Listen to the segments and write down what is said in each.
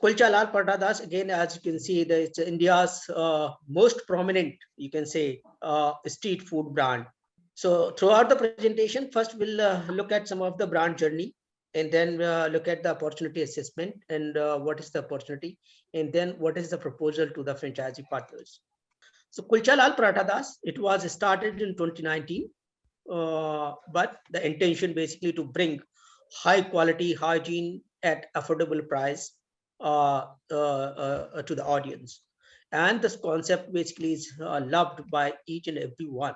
Kulcha Lal Paratha, again, as you can see, it's India's most prominent, you can say, street food brand. So throughout the presentation, first we'll look at some of the brand journey, and then look at the opportunity assessment and what is the opportunity, and then what is the proposal to the franchisee partners. So Kulcha Lal Paratha, it was started in 2019, but the intention basically to bring high quality hygiene at affordable price to the audience. And this concept basically is loved by each and every one.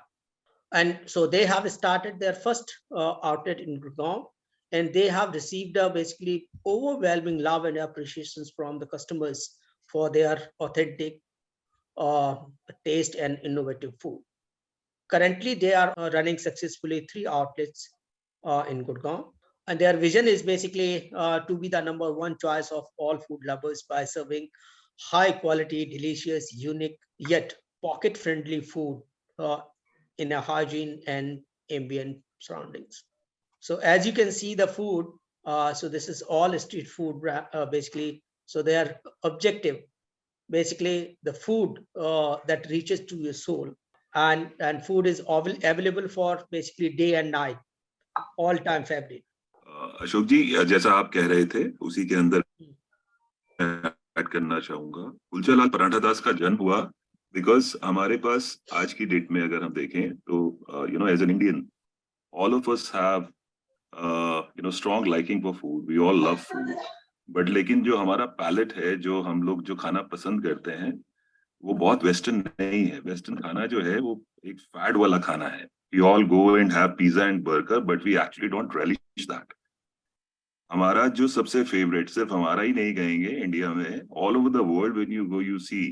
And so they have started their first outlet in Gurgaon, and they have received basically overwhelming love and appreciations from the customers for their authentic uh, taste and innovative food. Currently, they are running successfully 3 outlets in Gurgaon, and their vision is basically to be the number one choice of all food lovers by serving high quality, delicious, unique, yet pocket friendly food in a hygiene and ambient surroundings. So as you can see the food, so this is all street food basically. So their objective, basically the food that reaches to your soul, and food is available for basically day and night, all time favorite. Ashok जी, जैसा आप कह रहे थे उसी के अंदर add करना चाहूंगा। कुलचा लाल पराठा दास का जन्म हुआ बिकॉज हमारे पास आज की डेट में अगर हम देखें तो you know as an Indian all of us have you know strong liking for food. We all love food, but लेकिन जो हमारा पैलेट है, जो हम लोग जो खाना पसंद करते हैं वो बहुत वेस्टर्न नहीं है। वेस्टर्न खाना जो है वो एक फैट वाला खाना है। We all go and have pizza and burger, but we actually don't relish that. हमारा जो सबसे फेवरेट, सिर्फ हमारा ही नहीं कहेंगे, इंडिया में all over the world when you go you see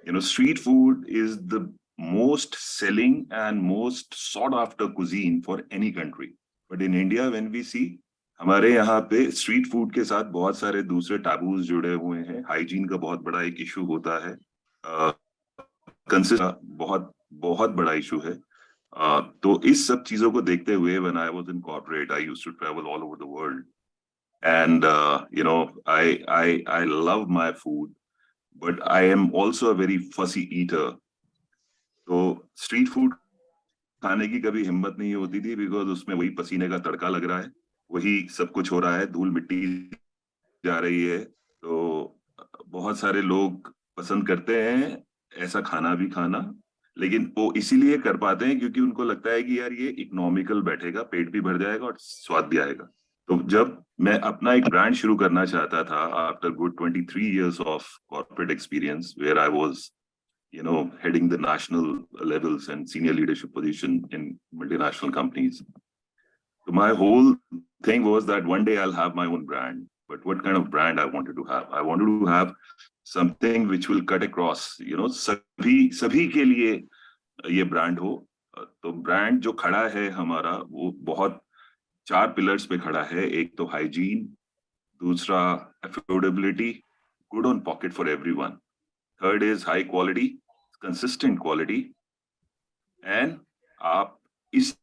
you know street food is the most selling and most sought after cuisine for any country. But in India when we see, हमारे यहाँ पे street food के साथ बहुत सारे दूसरे taboos जुड़े हुए हैं। हाइजीन का बहुत बड़ा एक इशू होता है, बहुत बहुत बड़ा इशू है। तो इस सब चीजों को देखते हुए when I was in corporate, I used to travel all over the world, and you know I love my food, but I am also a very fussy eater. तो स्ट्रीट फूड खाने की कभी हिम्मत नहीं होती थी बिकॉज उसमें वही पसीने का तड़का लग रहा है, वही सब कुछ हो रहा है, धूल मिट्टी जा रही है। तो बहुत सारे लोग पसंद करते हैं ऐसा खाना भी खाना, लेकिन वो इसीलिए कर पाते हैं क्योंकि उनको लगता है कि यार ये इकोनॉमिकल बैठेगा, पेट भी भर जाएगा और स्वाद भी आएगा। तो जब मैं अपना एक ब्रांड शुरू करना चाहता था after good 23 years of corporate experience where I was you know heading the national levels and senior leadership position in multinational companies, so my whole thing was that one day I'll have my own brand. But what kind of brand I wanted to have? I wanted to have something which will cut across, you know, सभी के लिए ये brand हो। तो brand जो खड़ा है हमारा वो बहुत 4 पिलर्स पे खड़ा है। एक तो हाइजीन, दूसरा affordability, good on pocket for everyone, third is high quality, consistent quality, and आप इस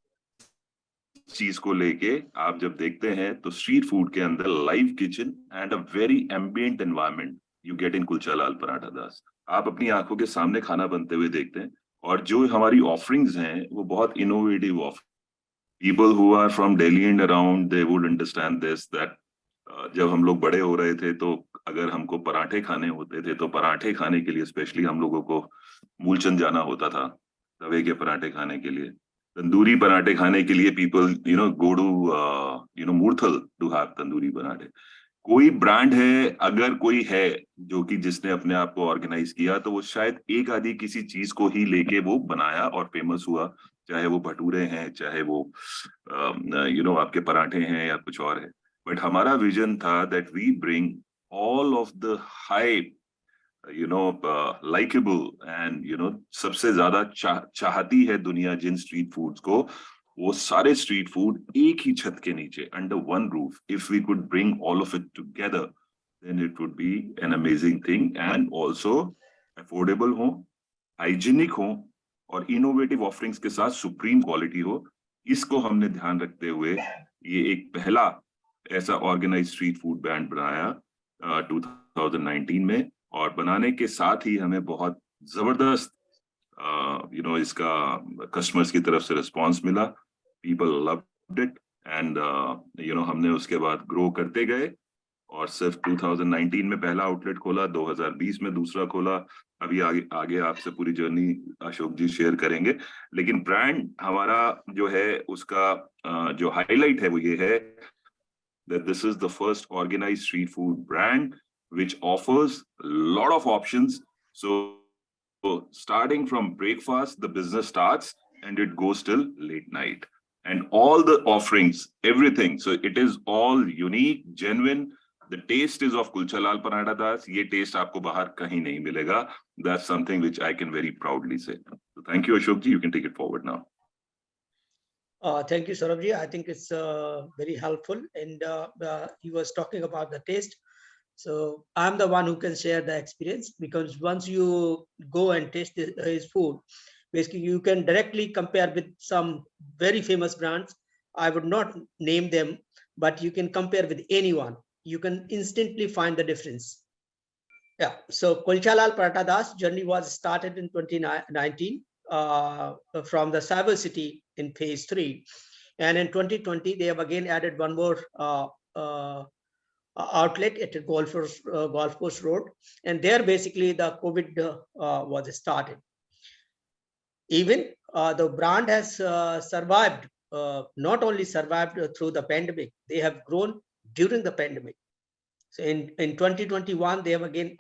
चीज को लेके आप जब देखते हैं तो स्ट्रीट फूड के अंदर live kitchen and a very ambient environment you get in Kulcha Lal Paratha Das. आप अपनी आंखों के सामने खाना बनते हुए देखते हैं, और जो हमारी ऑफरिंग्स हैं वो बहुत innovative offering. People who are from Delhi and around they would understand this that जब हम लोग बड़े हो रहे थे तो अगर हमको पराठे खाने होते थे तो पराठे खाने के लिए स्पेशली हम लोगों को मूलचंद जाना होता था तवे के पराठे खाने के लिए। तंदूरी पराठे खाने के लिए people you know go to you know Murthal to have tandoori पराठे। कोई ब्रांड है, अगर कोई है जो कि जिसने अपने आप को ऑर्गेनाइज किया, तो वो शायद एक आधी किसी चीज को ही लेके वो बनाया और फेमस हुआ, चाहे वो भटूरे हैं, चाहे वो यू नो आपके पराठे हैं या कुछ और है। बट हमारा विजन था that we bring all of the high you know likeable and you know सबसे ज्यादा चाहती है दुनिया जिन स्ट्रीट फूड्स को, वो सारे स्ट्रीट फूड एक ही छत के नीचे under one roof, if we could bring all of it together then it would be an amazing thing, and also affordable हो, हाइजीनिक हो, और इनोवेटिव ऑफरिंग्स के साथ सुप्रीम क्वालिटी हो। इसको हमने ध्यान रखते हुए ये एक पहला ऐसा ऑर्गेनाइज स्ट्रीट फूड ब्रांड बनाया 2019 में, और बनाने के साथ ही हमें बहुत जबरदस्त इसका कस्टमर्स की तरफ से रिस्पांस मिला. पीपल लव्ड इट, एंड हमने उसके बाद ग्रो करते गए, और सिर्फ 2019 में पहला आउटलेट खोला, 2020 में दूसरा खोला. अभी आगे आगे आपसे पूरी जर्नी अशोक जी शेयर करेंगे. लेकिन ब्रांड हमारा जो है उसका जो हाईलाइट है वो ये है that this is the first organized street food brand which offers a lot of options. So starting from breakfast, the business starts and it goes till late night. And all the offerings, everything. So it is all unique, genuine. The taste is of Kulcha Lal Paratha Das. Ye taste aapko bahar kahin nahi milega. That's something which I can very proudly say. So thank you, Ashok ji. You can take it forward now. Thank you, Saurabh. I think it's very helpful. And he was talking about the taste. So I'm the one who can share the experience, because once you go and taste his food, basically you can directly compare with some very famous brands. I would not name them, but you can compare with anyone. You can instantly find the difference. Yeah. So Kulcha Lal Paratha Das journey was started in 2019 from the Cyber City in phase 3. And in 2020, they have again added one more outlet at Golf Course Road. And there basically the COVID was started. Even the brand has survived, not only survived through the pandemic, they have grown during the pandemic. So in 2021, they have again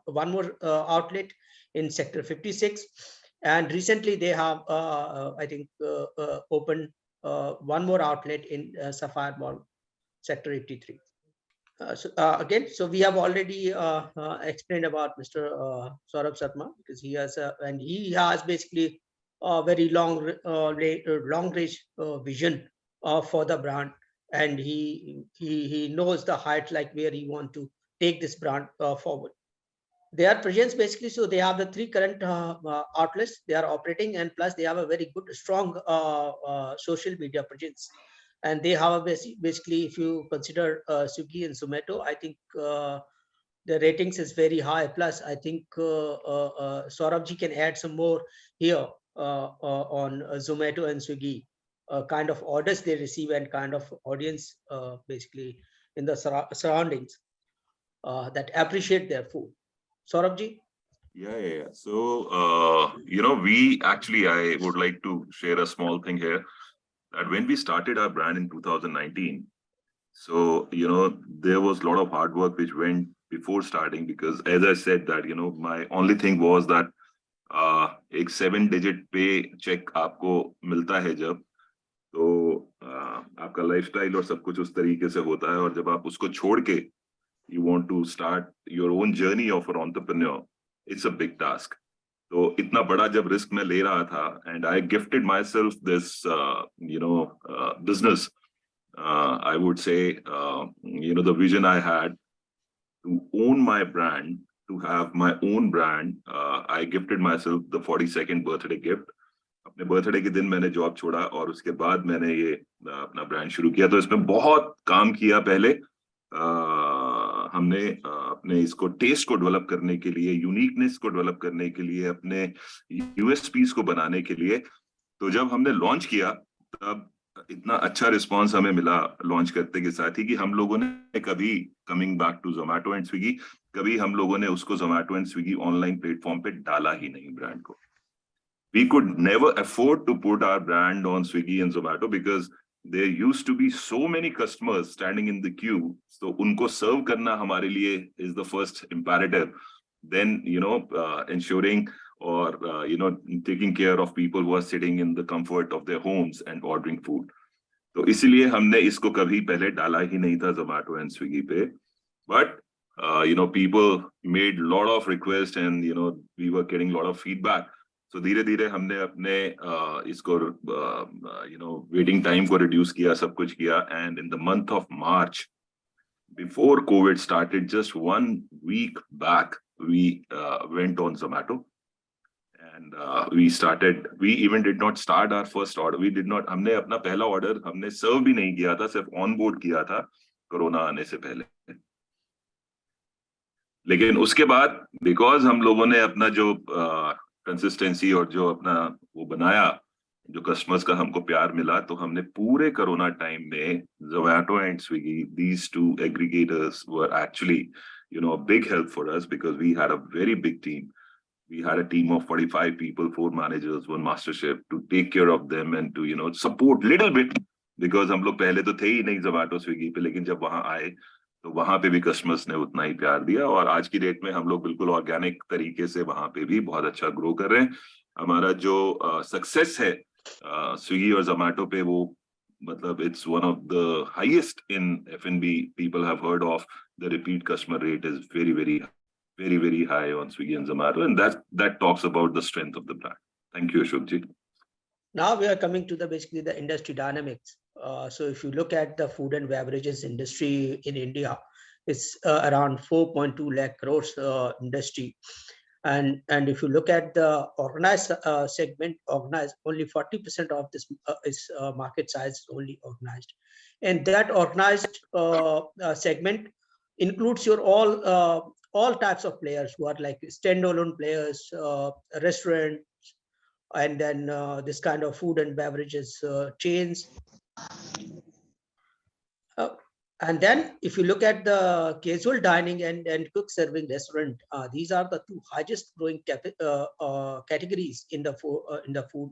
one more outlet in Sector 56. And recently they have, I think, opened one more outlet in Sapphire Mall, Sector 83. So we have already explained about Mr. Saurabh Sharma, because he has and he has basically a very long range vision for the brand, and he knows the height, like where he want to take this brand forward. Their presence basically, so they have the 3 current outlets they are operating, and plus they have a very good strong social media presence. And they have a basically, if you consider Swiggy and Zomato, I think the ratings is very high. Plus I think Saurabh ji can add some more here on Zomato and Swiggy, kind of orders they receive and kind of audience basically in the surroundings that appreciate their food. Saurabh ji? Yeah. So, I would like to share a small thing here, that when we started our brand in 2019, so, there was a lot of hard work which went before starting, because as I said that, my only thing was that एक 7-digit पे check आपको मिलता है जब, तो आपका lifestyle और सब कुछ उस तरीके से होता है, और जब आप उसको छोड़ के you want to start your own journey of an entrepreneur, it's a big task. तो इतना बड़ा जब रिस्क मैं ले रहा था, and I gifted myself this business, I would say, the vision I had to own my brand, to have my own brand, I gifted myself the 42nd birthday gift. अपने birthday के दिन मैंने job छोड़ा और उसके बाद मैंने ये अपना ब्रांड शुरू किया. तो इसमें बहुत काम किया पहले. हमने अपने इसको टेस्ट को डेवलप करने के लिए, यूनिकनेस को डेवलप करने के लिए, अपने यूएसपीस को बनाने के लिए. तो जब हमने लॉन्च किया तब इतना अच्छा रिस्पांस हमें मिला लॉन्च करते के साथ ही, कि हम लोगों ने कभी, coming back to Zomato and Swiggy, कभी हम लोगों ने उसको Zomato and Swiggy online platform पे डाला ही नहीं ब्रांड को. We could never afford to put our brand on Swiggy and Zomato, because there used to be so many customers standing in the queue. So unko serve karna hamare liye is the first imperative. Then, ensuring or, taking care of people who are sitting in the comfort of their homes and ordering food. तो इसीलिए हमने इसको कभी पहले डाला ही नहीं था Zomato and Swiggy पे. But, people made a lot of requests, and, we were getting a lot of feedback. So धीरे धीरे हमने अपने इसको वेटिंग टाइम को रिड्यूस किया, सब कुछ किया. And in the month of March, before Covid started, just 1 week back, we went on Zomato, and we even did not start our first order. हमने अपना पहला ऑर्डर हमने सर्व भी नहीं किया था, सिर्फ ऑन बोर्ड किया था कोरोना आने से पहले. लेकिन उसके बाद बिकॉज हम लोगों ने अपना जो कंसिस्टेंसी और जो अपना वो बनाया, जो कस्टमर्स का हमको प्यार मिला, तो हमने पूरे कोरोना टाइम में Zomato and Swiggy, these two aggregators were actually a big help for us because we had a very big team. We had a team of 45 people, 4 managers, 1 master chef to take care of them and to support little bit, because हम लोग पहले तो थे ही नहीं जोमेटो स्विगी पे, लेकिन जब वहां आए तो वहां पे भी कस्टमर्स ने उतना ही प्यार दिया, और आज की डेट में हम लोग बिल्कुल ऑर्गेनिक तरीके से वहां पे भी बहुत अच्छा ग्रो कर रहे हैं। हमारा जो सक्सेस है स्विगी और जोमेटो पे, वो मतलब it's one of the highest in F&B people have heard of. The repeat customer rate is very, very high on Swiggy and Zomato, and that talks about the strength of the brand. Thank you, Ashokji. Now we are coming to basically the industry dynamics. So if you look at the food and beverages industry in India, it's around 4.2 lakh crores industry. And if you look at the organized segment, organized, only 40% of this is market size is only organized. And that organized segment includes your all types of players who are like standalone players, restaurant, and then this kind of food and beverages chains. Uh, and then if you look at the casual dining and quick serving restaurant, these are the two highest growing categories in the food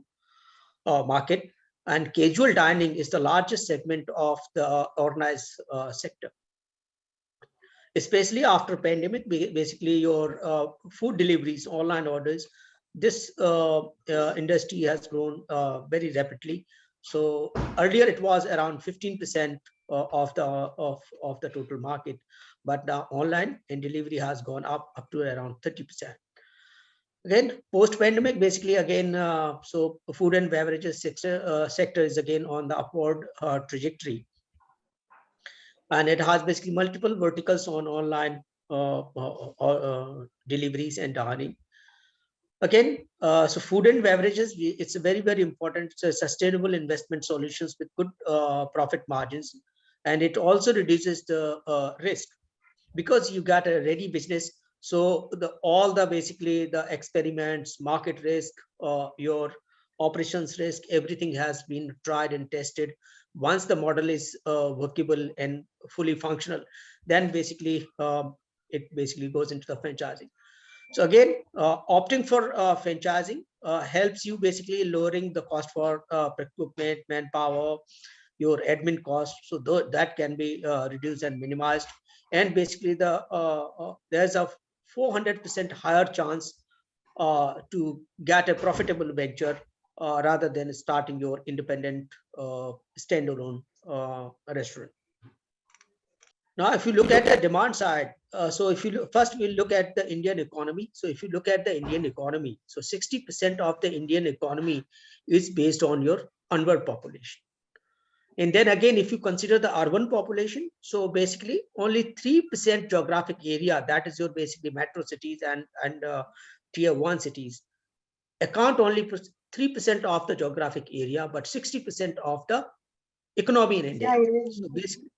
market. And casual dining is the largest segment of the organized sector. Especially after pandemic, basically your food deliveries, online orders, this industry has grown very rapidly. So earlier it was around 15% of the total market, but now online and delivery has gone up to around 30%. Again, post pandemic, basically again, so food and beverages sector is again on the upward trajectory, and it has basically multiple verticals on online deliveries and dining. Again, so food and beverages, it's a very, very important sustainable investment solutions with good profit margins, and it also reduces the risk because you got a ready business. So all the basically the experiments, market risk, your operations risk, everything has been tried and tested. Once the model is workable and fully functional, then basically it basically goes into the franchising. So again, opting for franchising helps you basically lowering the cost for procurement, manpower, your admin cost. So that can be reduced and minimized. And basically there's a 400% higher chance to get a profitable venture rather than starting your independent standalone restaurant. Now, if you look at the demand side, so if you first we'll look at the Indian economy. So if you look at the Indian economy, so 60% of the Indian economy is based on your urban population. And then again, if you consider the urban population, so basically only 3% geographic area, that is your basically metro cities and tier 1 cities, account only for 3% of the geographic area, but 60% of the economy in India. So basically,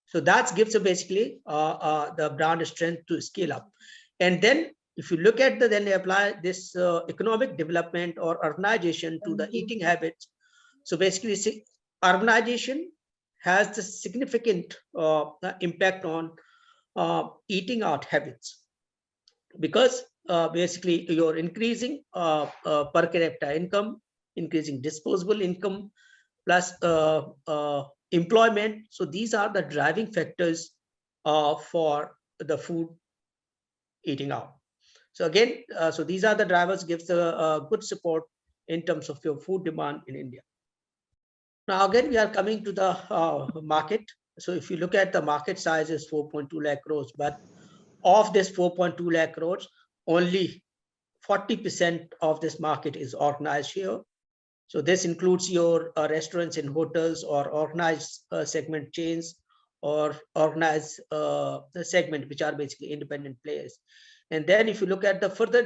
so that gives basically the brand strength to scale up. And then if you look at then apply this economic development or urbanization to the eating habits. So basically urbanization has the significant impact on eating out habits, because basically you're increasing per capita income, increasing disposable income, plus employment. So these are the driving factors for the food eating out. So again, so these are the drivers gives the good support in terms of your food demand in India. Now again, we are coming to the market. So if you look at the market size is 4.2 lakh crores, but of this 4.2 lakh crores, only 40% of this market is organized here. So this includes your restaurants and hotels, or organized segment chains, or organized segment, which are basically independent players. And then if you look at the further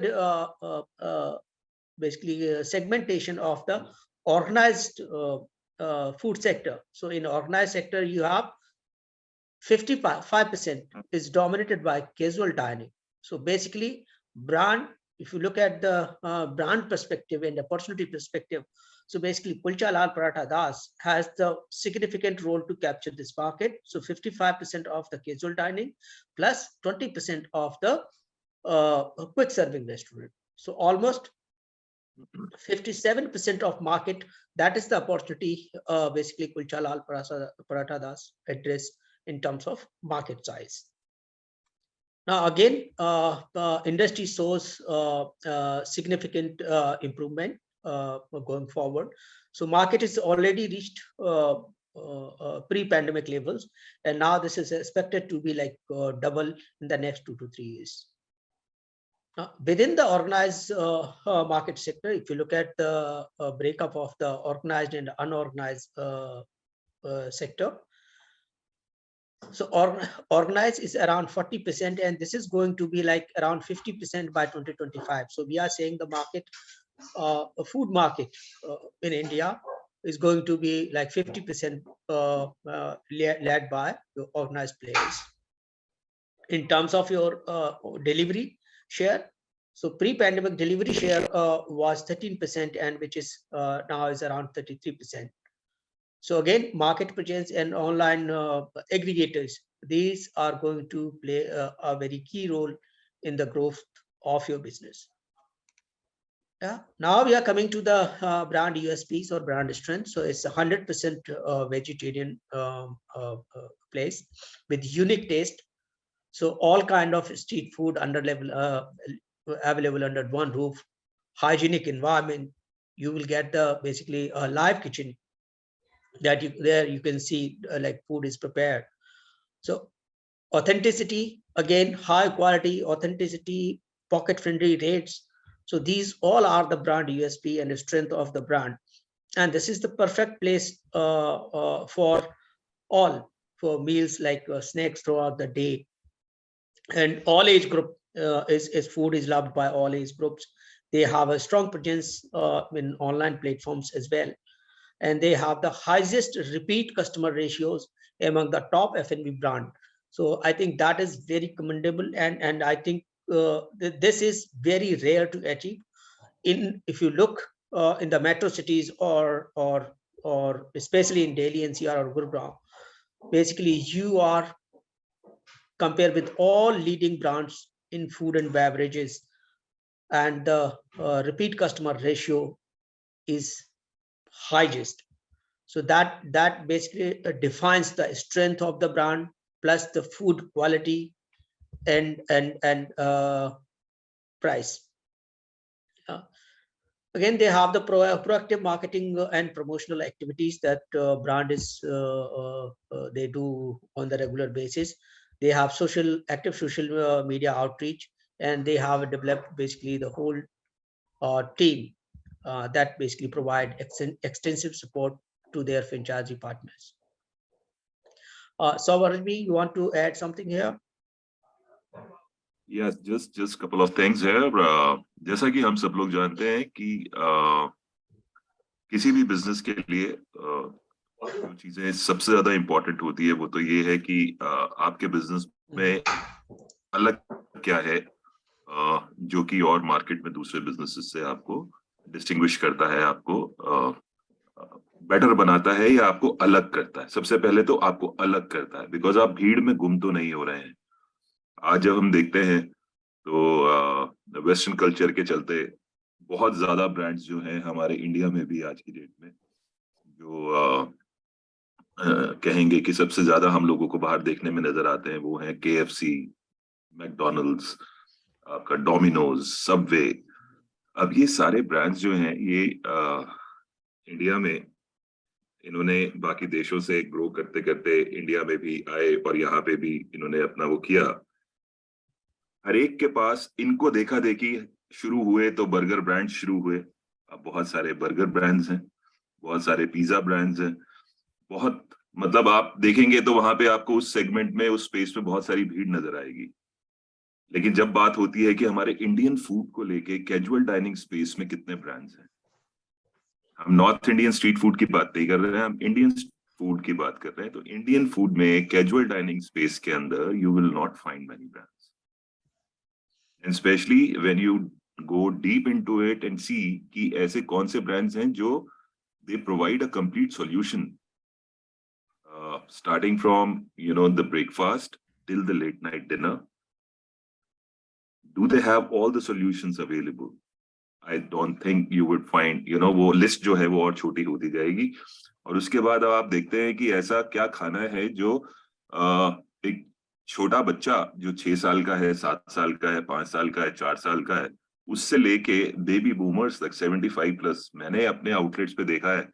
basically segmentation of the organized food sector. So in organized sector, you have 55% is dominated by casual dining. So basically, brand, if you look at the brand perspective and opportunity perspective, so basically Kulcha Lal Paratha Das has the significant role to capture this market. So 55% of the casual dining plus 20% of the quick serving restaurant. So almost 57% of market, that is the opportunity basically Kulcha Lal Paratha Das address in terms of market size. Now again, industry shows significant improvement going forward. So market is already reached pre-pandemic levels, and now this is expected to be like double in the next 2 to 3 years. Within the organized market sector, if you look at the breakup of the organized and unorganized sector, so organized is around 40%, and this is going to be like around 50% by 2025. So we are saying the market, food market in India is going to be like 50% led by the organized players. In terms of your delivery share, so pre-pandemic delivery share was 13%, and which is now is around 33%. So again, market presence and online aggregators, these are going to play a very key role in the growth of your business. Yeah. Now we are coming to the brand USPs or brand strength. So it's 100% vegetarian place with unique taste. So all kind of street food under level available under one roof, hygienic environment. You will get the basically a live kitchen that you can see like food is prepared. So authenticity, again, high quality authenticity, pocket friendly rates. So these all are the brand USP and the strength of the brand, and this is the perfect place for all, for meals like snacks throughout the day, and all age group is food is loved by all age groups. They have a strong presence in online platforms as well, and they have the highest repeat customer ratios among the top F&B brand. So I think that is very commendable, and I think this is very rare to achieve. In if you look in the metro cities or especially in Delhi NCR or Gurgaon, basically you are compared with all leading brands in food and beverages, and the repeat customer ratio is highest. So that basically defines the strength of the brand plus the food quality and price. Again, they have the proactive marketing and promotional activities that brand is they do on the regular basis. They have active social media outreach, and they have developed basically the whole team that basically provide extensive support to their franchisee partners. So Varashmi, you want to add something here? Yes, just couple of things here. जैसा कि हम सब लोग जानते हैं कि किसी भी बिजनेस के लिए जो चीजें सबसे ज्यादा इम्पोर्टेंट होती है वो तो ये है कि आपके बिजनेस में अलग क्या है जो कि और मार्केट में दूसरे बिजनेसेस से आपको डिस्टिंग्विश करता है, आपको बेटर बनाता है या आपको अलग करता है. सबसे पहले तो आपको अलग करता है, बिकॉज आप भीड़ में गुम तो नहीं हो रहे हैं. आज जब हम देखते हैं तो वेस्टर्न कल्चर के चलते बहुत ज्यादा ब्रांड्स जो हैं हमारे इंडिया में भी आज की डेट में जो कहेंगे कि सबसे ज्यादा हम लोगों को बाहर देखने में नजर आते हैं, वो हैं KFC, मैकडोनल्ड्स, आपका डोमिनोज, सबवे. अब ये सारे ब्रांड्स जो हैं ये इंडिया में इन्होंने बाकी देशों से ग्रो करते करते इंडिया में भी आए और यहाँ पे भी इन्होंने अपना वो किया. हर एक के पास इनको देखा देखी शुरू हुए तो बर्गर ब्रांड शुरू हुए. अब बहुत सारे बर्गर ब्रांड्स हैं, बहुत सारे पिज्जा ब्रांड्स हैं, बहुत मतलब आप देखेंगे तो वहां पे आपको उस सेगमेंट में उस स्पेस में बहुत सारी भीड़ नजर आएगी. लेकिन जब बात होती है कि हमारे इंडियन फूड को लेके कैजुअल डाइनिंग स्पेस में कितने ब्रांड्स हैं, हम नॉर्थ इंडियन स्ट्रीट फूड की बात नहीं कर रहे हैं, हम इंडियन फूड की बात कर रहे हैं. तो इंडियन फूड में कैजुअल डाइनिंग स्पेस के अंदर you will not find many brands. And especially when you go deep into it and see कि ऐसे कौन से brands हैं जो they provide a complete solution, starting from the breakfast till the late night dinner. Do they have all the solutions available? I don't think you would find, वो list जो है वो और छोटी होती जाएगी. और उसके बाद अब आप देखते हैं कि ऐसा क्या खाना है जो एक छोटा बच्चा जो 6 साल का है, 7 साल का है, 5 साल का है, 4 साल का है, उससे लेके बेबी बूमर्स तक 75+. मैंने अपने आउटलेट्स पे देखा है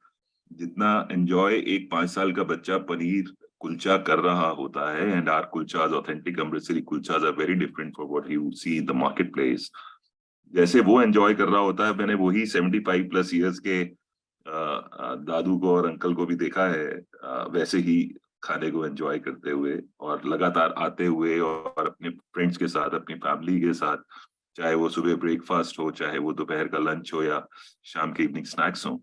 जितना एंजॉय एक 5 साल का बच्चा पनीर कुलचा कर रहा होता है. And are kulchas, authentic Amritsari kulchas, are very different for what you see in the marketplace. जैसे वो एंजॉय कर रहा होता है, मैंने वही 75+ ईयर्स के दादू को और अंकल को भी देखा है वैसे ही खाने को एंजॉय करते हुए और लगातार आते हुए और अपने फ्रेंड्स के साथ, अपनी फैमिली के साथ, चाहे वो सुबह ब्रेकफास्ट हो, चाहे वो दोपहर का लंच हो या शाम के इवनिंग स्नैक्स हो.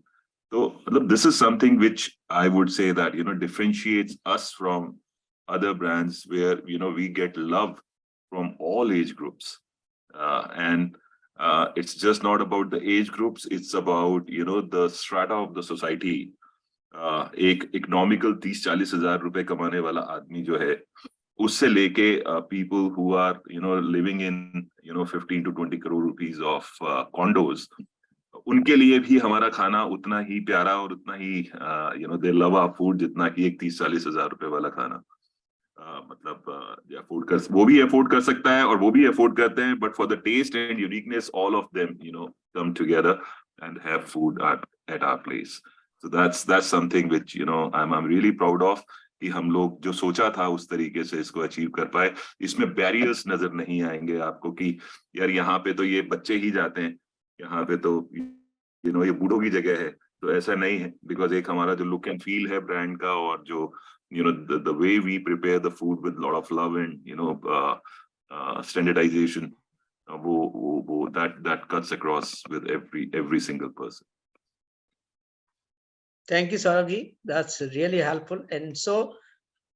तो मतलब this is something which I would say that differentiates us from other brands where we get love from all age groups, and it's just not about the age groups, it's about the strata of the society. एक economical 30-40 हजार रुपए कमाने वाला आदमी जो है, उससे लेके people who are living in 15 to 20 crore rupees of condos, उनके लिए भी हमारा खाना उतना ही प्यारा और उतना ही they love our food जितना कि एक 30-40 हजार रुपए वाला खाना. मतलब अफोर्ड कर, वो भी अफोर्ड कर सकता है और वो भी अफोर्ड करते हैं, but for the taste and uniqueness all of them come together and have food at our place. So that's something which I'm really proud of कि हम लोग जो सोचा था उस तरीके से इसको अचीव कर पाए. इसमें बैरियर्स नजर नहीं आएंगे आपको कि यार यहाँ पे तो ये बच्चे ही जाते हैं, यहाँ पे तो ये बूढ़ों की जगह है. तो ऐसा नहीं है, बिकॉज एक हमारा जो लुक एंड फील है ब्रांड का और जो the way we prepare the food with a lot of love and standardization, that cuts across with every single person. Thank you, Saurabh. That's really helpful. And so,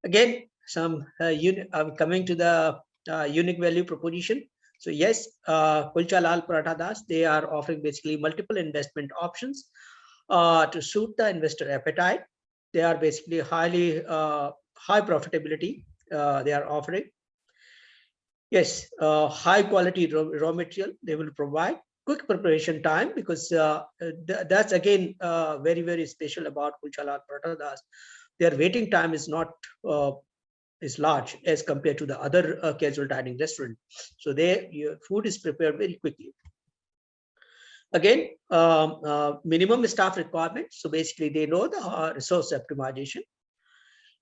again, I'm coming to the unique value proposition. So yes, Kulcha Lal Paratha Das, they are offering basically multiple investment options to suit the investor appetite. They are basically high profitability they are offering. Yes, high quality raw material they will provide. Quick preparation time, because that's again very, very special about Kulcha Lal Paratha Das. Their waiting time is not is large as compared to the other casual dining restaurant. So your food is prepared very quickly. Again, minimum staff requirements. So basically they know the resource optimization,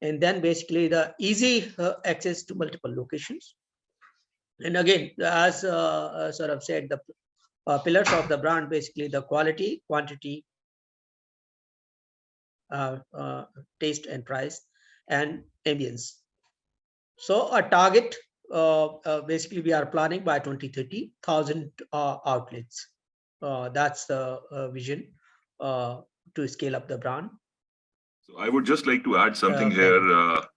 and then basically the easy access to multiple locations. And again, as sort of said, the pillars of the brand, basically the quality, quantity, taste and price, and ambience. So a target, basically we are planning by 2030, 1,000 outlets. That's the vision to scale up the brand. So I would just like to add something here,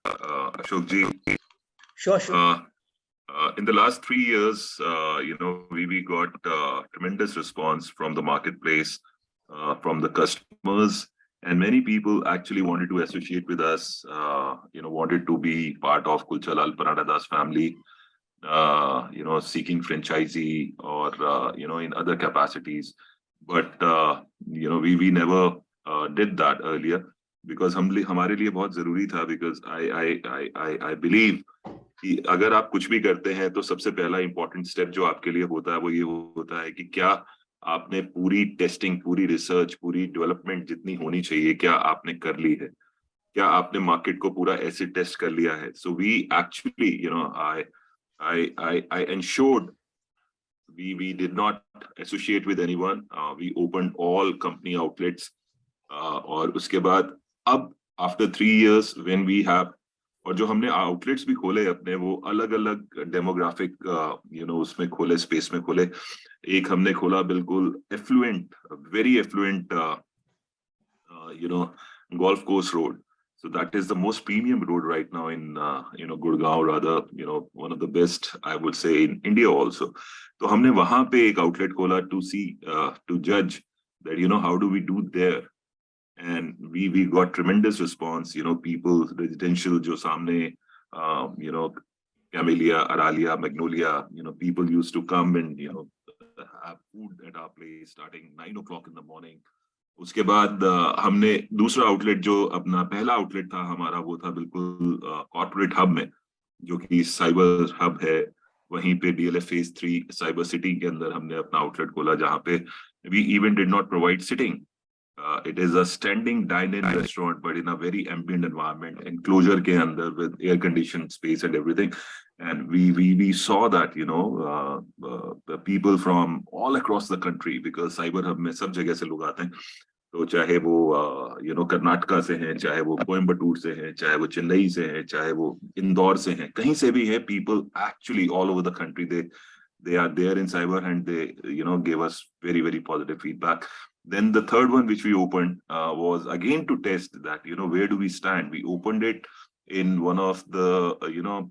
Ashok ji. Sure. In the last 3 years, we got tremendous response from the marketplace, from the customers, and many people actually wanted to associate with us, wanted to be part of Kulcha Lal Paratha Das family, seeking franchisee or, in other capacities. But, we never did that earlier because हमारे लिए बहुत जरूरी था, because I believe कि अगर आप कुछ भी करते हैं तो सबसे पहला इंपॉर्टेंट स्टेप जो आपके लिए होता है वो ये होता है कि क्या आपने पूरी टेस्टिंग, पूरी रिसर्च, पूरी डेवलपमेंट जितनी होनी चाहिए क्या आपने कर ली है, क्या आपने मार्केट को पूरा ऐसे टेस्ट कर लिया है. So we actually I ensured we did not associate with anyone. We opened all company outlets. और उसके बाद अब after 3 years when we have, और जो हमने आउटलेट्स भी खोले अपने, वो अलग अलग डेमोग्राफिक उसमें खोले, स्पेस में खोले. एक हमने खोला बिल्कुल affluent, very affluent golf course road, So that is the most premium road right now in Gurgaon, rather, one of the best, I would say, in India also. तो हमने वहां पे एक outlet खोला to see, to judge that, how do we do there. And we got tremendous response, people, residential jo samne, Camellia, Aralia, Magnolia, people used to come and, have food at our place starting 9 o'clock in the morning. उसके बाद हमने दूसरा outlet, जो अपना पहला outlet था हमारा, वो था बिल्कुल कॉर्पोरेट हब में, जो कि साइबर हब है. वहीं पे DLF फेज 3 साइबर सिटी के अंदर हमने अपना आउटलेट खोला, जहाँ पे we even did not provide sitting. It is a standing dine-in restaurant, but in a very ambient environment, enclosure के अंदर with air-conditioned space and everything. And we saw that, the people from all across the country, because Cyber Hub में सब जगह से लोग आते हैं. तो चाहे वो कर्नाटका से हैं, चाहे वो कोयम्बटूर से हैं, चाहे वो चेन्नई से हैं, चाहे वो इंदौर से हैं, कहीं से भी है, people actually all over the country, they are there in Cyber, and they gave us very, very positive feedback. Then the third one which we opened was again to test that, where do we stand. We opened it in one of the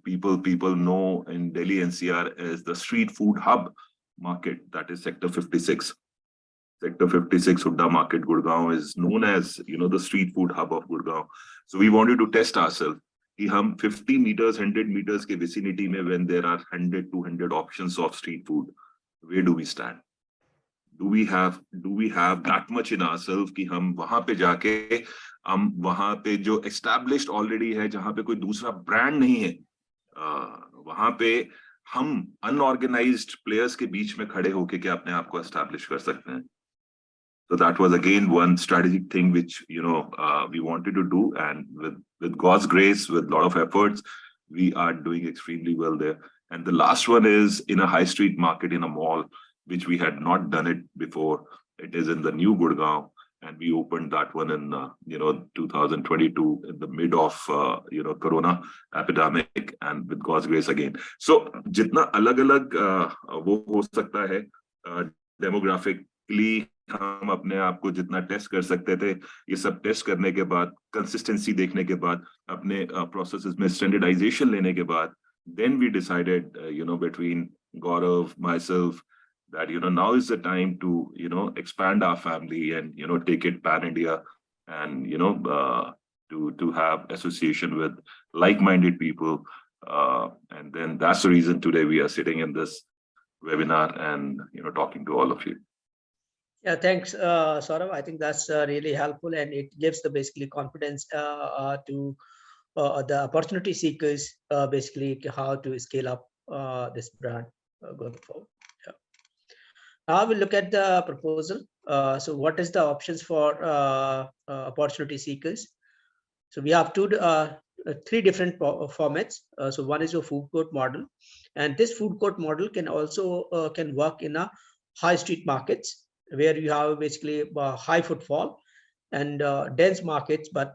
people know in Delhi NCR as the street food hub market, that is sector 56. Sector 56 Hudda Market, Gurgaon, is known as, the street food hub of Gurgaon. So we wanted to test ourselves. कि हम 50 meters, 100 meters के vicinity में, when there are 100, 200 options of street food, where do we stand? Do we have that much in ourselves कि हम वहां पे जाके, हम वहां पे जो established already है, जहां पे कोई दूसरा brand नहीं है, वहां पे हम unorganized players के बीच में खड़े होके क्या अपने आप को establish कर सकते हैं. So that was again one strategic thing which we wanted to do, and with God's grace, with a lot of efforts, we are doing extremely well there. And the last one is in a high street market, in a mall, which we had not done it before. It is in the new Gurgaon, and we opened that one in 2022, in the mid of Corona epidemic, and with God's grace again. So जितना अलग-अलग वो हो सकता है demographically, हम अपने आप को जितना टेस्ट कर सकते थे, ये सब टेस्ट करने के बाद, कंसिस्टेंसी देखने के बाद, अपने प्रोसेसेस में स्टैंडर्डाइजेशन लेने के बाद, then we decided, between Gaurav, myself, that now is the time to expand our family and take it pan India, and to have association with like-minded people, and then that's the reason today we are sitting in this webinar and talking to all of you. Yeah, thanks, Saurav. I think that's really helpful, and it gives the basically confidence to the opportunity seekers, basically how to scale up this brand going forward. Yeah. Now we'll look at the proposal. So what is the options for opportunity seekers? So we have three different formats. So one is a food court model, and this food court model can also can work in a high street markets, where you have basically high footfall and dense markets, but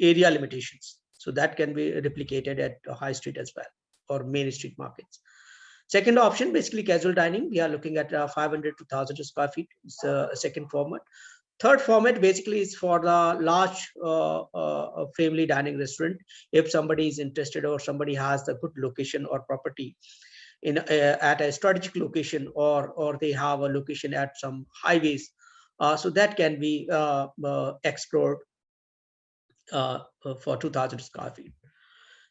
area limitations. So that can be replicated at high street as well, or main street markets. Second option, basically casual dining. We are looking at 500 to 1,000 square feet. It's a second format. Third format basically is for the large family dining restaurant. If somebody is interested, or somebody has the good location or property in at a strategic location, or they have a location at some highways, so that can be explored for 2,000 square feet.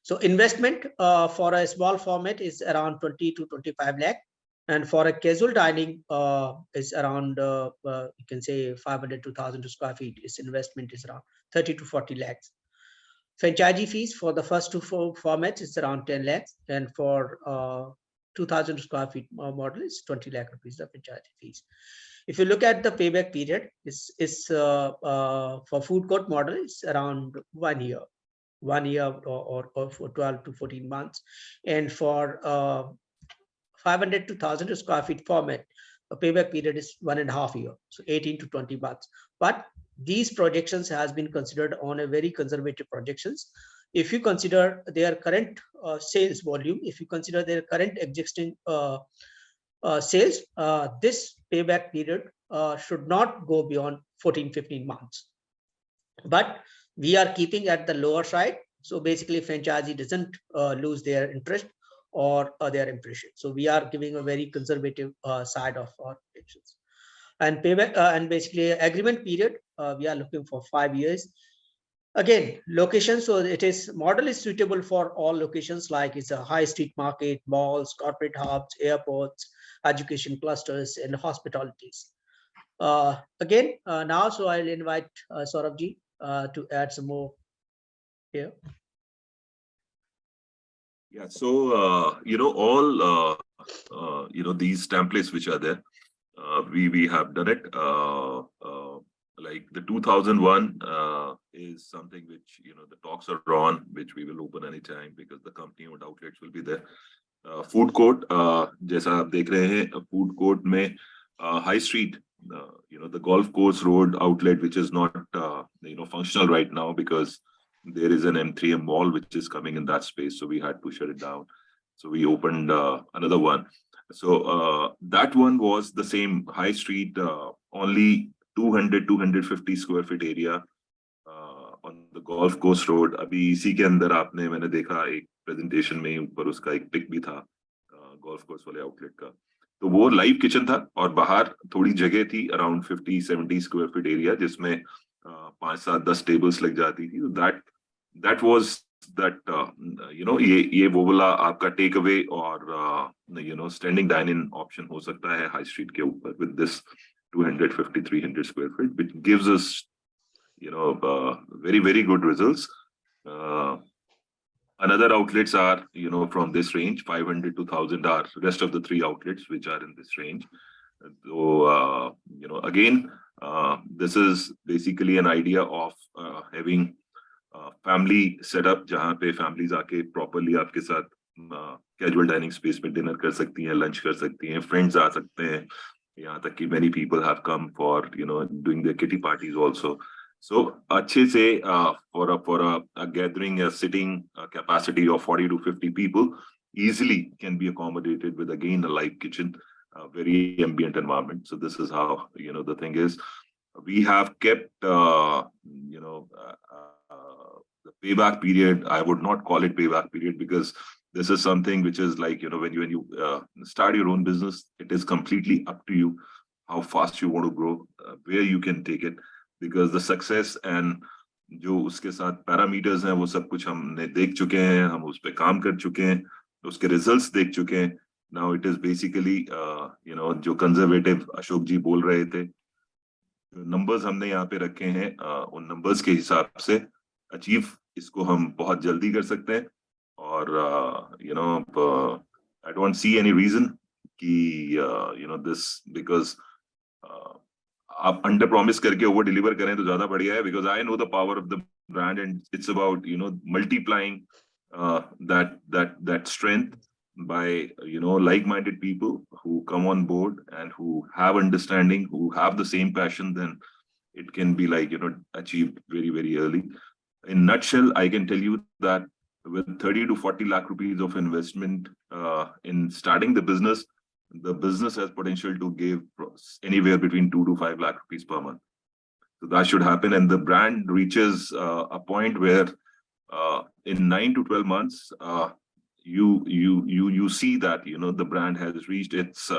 So investment for a small format is around 20 to 25 lakh, and for a casual dining is around you can say 500 to 1,000 square feet. Its investment is around 30 to 40 lakhs. Franchisee fees for the first two formats is around 10 lakhs, and for 2,000 square feet model is 20 lakh rupees the franchisee fees. If you look at the payback period, is for food court model, it's around 1 year, or for 12 to 14 months, and for 500 to 1,000 square feet format, the payback period is 1.5 years, so 18 to 20 months. But these projections has been considered on a very conservative projections. If you consider their current sales volume, if you consider their current existing sales, this payback period should not go beyond 14-15 months. But we are keeping at the lower side. So basically, franchisee doesn't lose their interest or their impression. So we are giving a very conservative side of our predictions. And payback and basically agreement period, we are looking for 5 years. Again, location. So it is model is suitable for all locations, like it's a high street market, malls, corporate hubs, airports, education clusters, and hospitalities. Now, so I'll invite Saurabh to add some more here. Yeah, so all these templates which are there, we have done it. Like the 2001 is something which the talks are on, which we will open anytime because the company owned outlets will be there. Food court, जैसा आप देख रहे हैं, food court में high street, the golf course road outlet, which is not functional right now because there is an M3M mall which is coming in that space, so we had to shut it down. So we opened another one. So that one was the same high street, only 200-250 square feet area on the golf course road. अभी इसी के अंदर आपने मैंने देखा एक presentation में ऊपर उसका एक पिक भी था गोल्फ कोर्स वाले आउटलेट का. तो वो लाइव किचन था और बाहर थोड़ी जगह थी अराउंड 50-70 स्क्वायर फीट एरिया जिसमें 5-7-10 टेबल्स लग जाती थी. दैट वाज दैट ये वो वाला आपका टेक अवे और स्टैंडिंग डाइन इन ऑप्शन हो सकता है हाई स्ट्रीट के ऊपर with this 250-300 square feet, which gives us very, very good results. Another outlets are from this range, 500 to 1,000 are rest of the 3 outlets which are in this range. So again, this is basically an idea of having family setup जहाँ पे families आके properly आपके साथ casual dining space में dinner कर सकती हैं, lunch कर सकती हैं, friends आ सकते हैं. यहाँ तक कि many people have come for doing their kitty parties also. So अच्छे से for a gathering, a sitting capacity of 40 to 50 people easily can be accommodated with again a live kitchen, a very ambient environment. So this is how the thing is. We have kept the payback period. I would not call it payback period because this is something which is like when you start your own business, it is completely up to you how fast you want to grow, where you can take it, because the success and जो उसके साथ parameters हैं वो सब कुछ हमने देख चुके हैं, हम उस पे काम कर चुके हैं, उसके रिजल्ट्स देख चुके हैं. नाउ इट इज बेसिकली जो कंजर्वेटिव अशोक जी बोल रहे थे, नंबर्स हमने यहाँ पे रखे हैं, उन नंबर्स के हिसाब से अचीव इसको हम बहुत जल्दी कर सकते हैं. और I don't see any reason कि दिस बिकॉज आप अंडर प्रॉमिस करके ओवर डिलीवर करें तो ज्यादा बढ़िया है, because I know the power of the brand and it's about multiplying that strength by like-minded people who come on board and who have understanding, who have the same passion. Then it can be like achieved very, very early. In nutshell, I can tell you that with 30 to 40 lakh rupees of investment in starting the business has potential to give anywhere between 2 to 5 lakh rupees per month. So that should happen, and the brand reaches a point where in 9 to 12 months, you see that the brand has reached its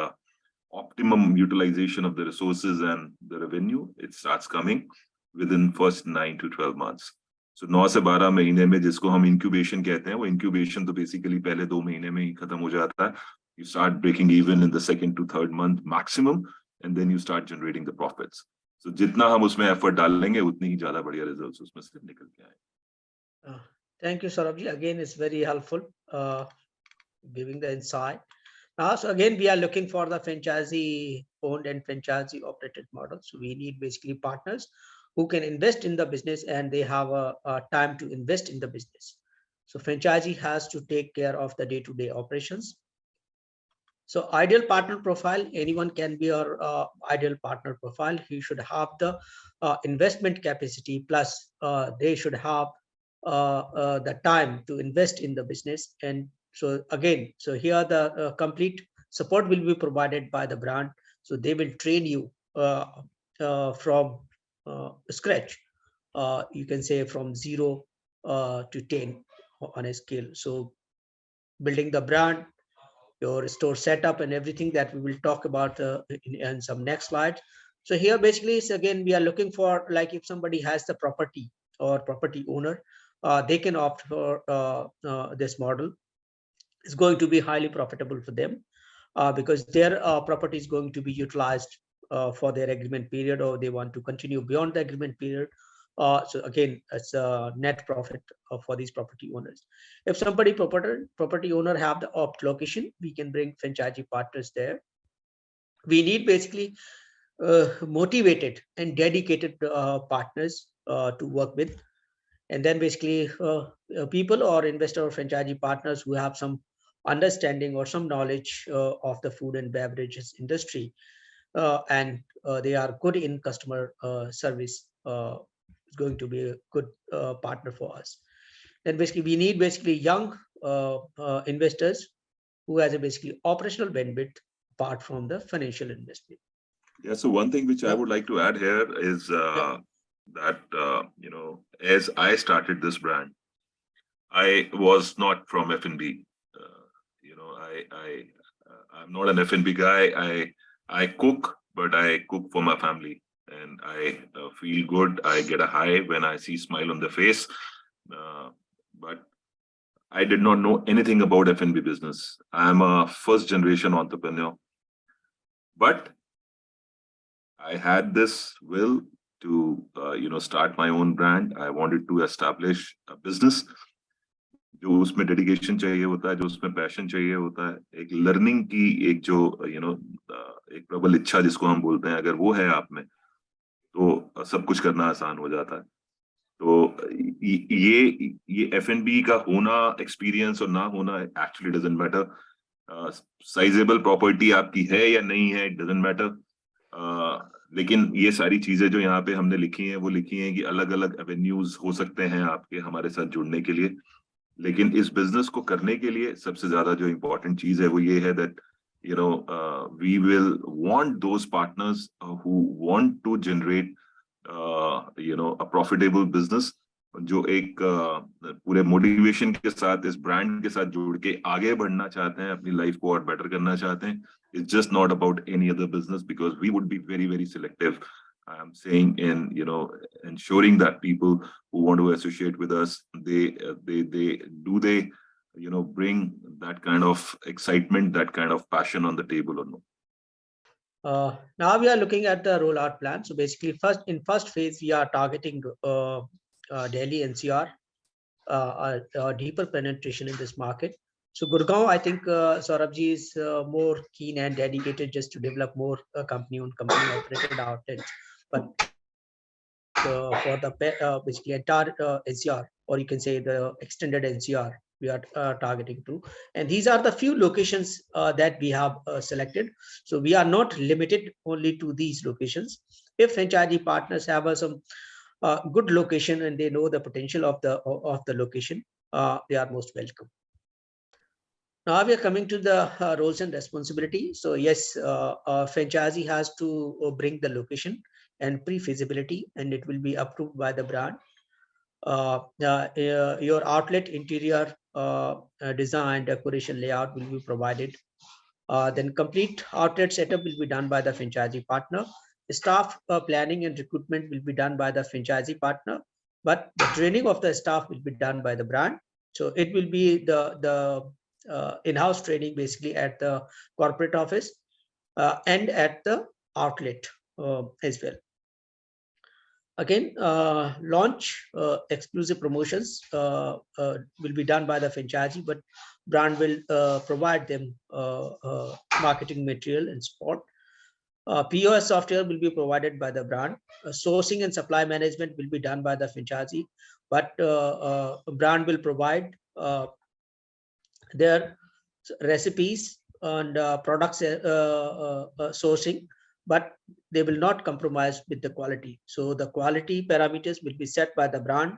optimum utilization of the resources and the revenue. It starts coming within first 9 to 12 months. So 9 से 12 महीने में जिसको हम incubation कहते हैं, वो incubation तो basically पहले 2 महीने में ही खत्म हो जाता है. You start breaking even in the second to third month maximum, and then you start generating the profits. So जितना हम उसमें effort डालेंगे उतनी ही ज्यादा बढ़िया results उसमें से निकल के आएंगे. Thank you, Saurabh. Again, it's very helpful giving the insight. So again, we are looking for the franchisee owned and franchisee operated model. So we need basically partners who can invest in the business and they have a time to invest in the business. So franchisee has to take care of the day-to-day operations. So ideal partner profile, anyone can be our ideal partner profile. He should have the investment capacity, plus they should have the time to invest in the business. And so again, so here the complete support will be provided by the brand. So they will train you from scratch you can say from 0 to 10 on a scale. So building the brand, your store setup, and everything that we will talk about in some next slides. So here basically is again we are looking for, like, if somebody has the property or property owner, they can opt for this model. It's going to be highly profitable for them because their property is going to be utilized for their agreement period, or they want to continue beyond the agreement period. So again, it's a net profit for these property owners. If somebody property owner have the opt location, we can bring franchisee partners there. We need basically motivated and dedicated partners to work with, and then basically people or investor or franchisee partners who have some understanding or some knowledge of the food and beverages industry, and they are good in customer service, is going to be a good partner for us. Then basically we need basically young investors who has a basically operational benefit apart from the financial investment. Yeah. So one thing which I Yeah, would like to add here is yeah, that as I started this brand, I was not from F&B. I'm not an F&B guy. I cook, but I cook for my family, and I feel good. I get a high when I see smile on the face. But I did not know anything about F&B business. I'm a first generation entrepreneur, but I had this will to start my own brand. I wanted to establish a business जो उसमें dedication चाहिए होता है, जो उसमें passion चाहिए होता है, एक लर्निंग की एक जो एक प्रबल इच्छा जिसको हम बोलते हैं, अगर वो है आप में, तो सब कुछ करना आसान हो जाता है. तो ये F&B का होना, एक्सपीरियंस और ना होना, actually doesn't matter. Sizeable property आपकी है या नहीं है, इट डजंट मैटर. लेकिन ये सारी चीजें जो यहाँ पे हमने लिखी हैं, वो लिखी हैं कि अलग अलग एवेन्यूज हो सकते हैं आपके हमारे साथ जुड़ने के लिए. लेकिन इस बिजनेस को करने के लिए सबसे ज्यादा जो इम्पोर्टेंट चीज है वो ये है that we will want those partners who want to generate a profitable business, जो एक पूरे मोटिवेशन के साथ इस ब्रांड के साथ जुड़ के आगे बढ़ना चाहते हैं, अपनी लाइफ को और बेटर करना चाहते हैं. It's just not about any other business, because we would be very, very selective. I am saying in ensuring that people who want to associate with us, they bring that kind of excitement, that kind of passion on the table or no. Now we are looking at the rollout plan. So basically, first phase, we are targeting Delhi NCR, deeper penetration in this market. So Gurgaon, I think Saurabh is more keen and dedicated just to develop more company-owned, company-operated outlets. But for the basically entire NCR, or you can say the extended NCR, we are targeting to. And these are the few locations that we have selected. So we are not limited only to these locations. If franchisee partners have some good location and they know the potential of the location, they are most welcome. Now we are coming to the roles and responsibility. So yes, franchisee has to bring the location and pre-feasibility, and it will be approved by the brand. Your outlet interior design, decoration, layout will be provided. Then complete outlet setup will be done by the franchisee partner. Staff planning and recruitment will be done by the franchisee partner, but the training of the staff will be done by the brand. So it will be the in-house training basically at the corporate office and at the outlet as well. Again, launch exclusive promotions will be done by the franchisee, but brand will provide them marketing material and support. POS software will be provided by the brand. Sourcing and supply management will be done by the franchisee, but brand will provide their recipes and products sourcing, but they will not compromise with the quality. So the quality parameters will be set by the brand,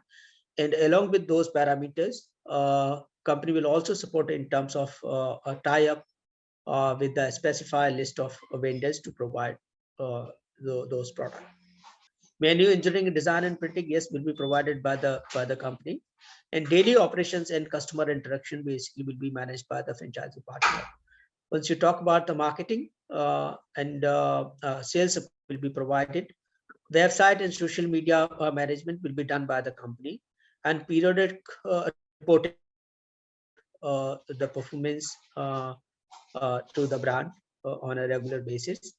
and along with those parameters, company will also support in terms of a tie-up with the specified list of vendors to provide those products. Menu engineering, design, and printing, yes, will be provided by the company. And daily operations and customer interaction basically will be managed by the franchisee partner. Once you talk about the marketing and sales support will be provided. Website and social media management will be done by the company, and periodic reporting about the performance to the brand on a regular basis.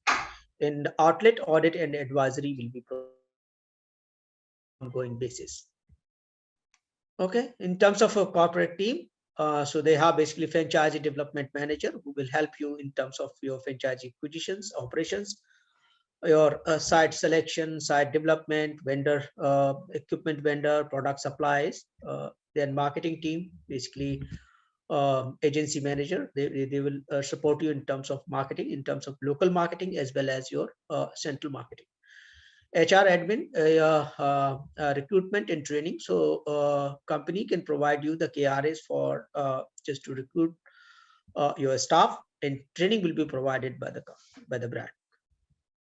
And outlet audit and advisory will be provided on an ongoing basis. Okay, in terms of a corporate team, so they have basically franchisee development manager who will help you in terms of your franchisee acquisitions, operations, your site selection, site development, vendor, equipment vendor, product supplies. Then marketing team, basically agency manager, they will support you in terms of marketing, in terms of local marketing as well as your central marketing. HR admin, recruitment and training. So company can provide you the KRAs for just to recruit your staff, and training will be provided by the brand.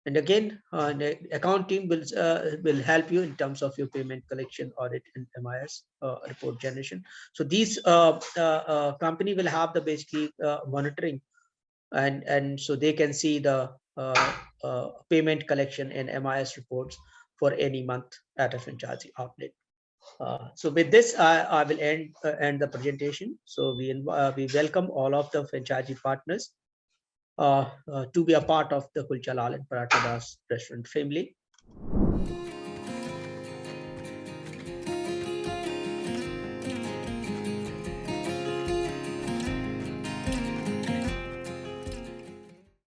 And again, the account team will help you in terms of your payment collection, audit, and MIS report generation. So these company will have the basically monitoring, and so they can see the payment collection and MIS reports for any month at a franchisee outlet. So with this, I will end the presentation. So we welcome all of the franchisee partners to be a part of the Kulcha Lal and Paratha restaurant family.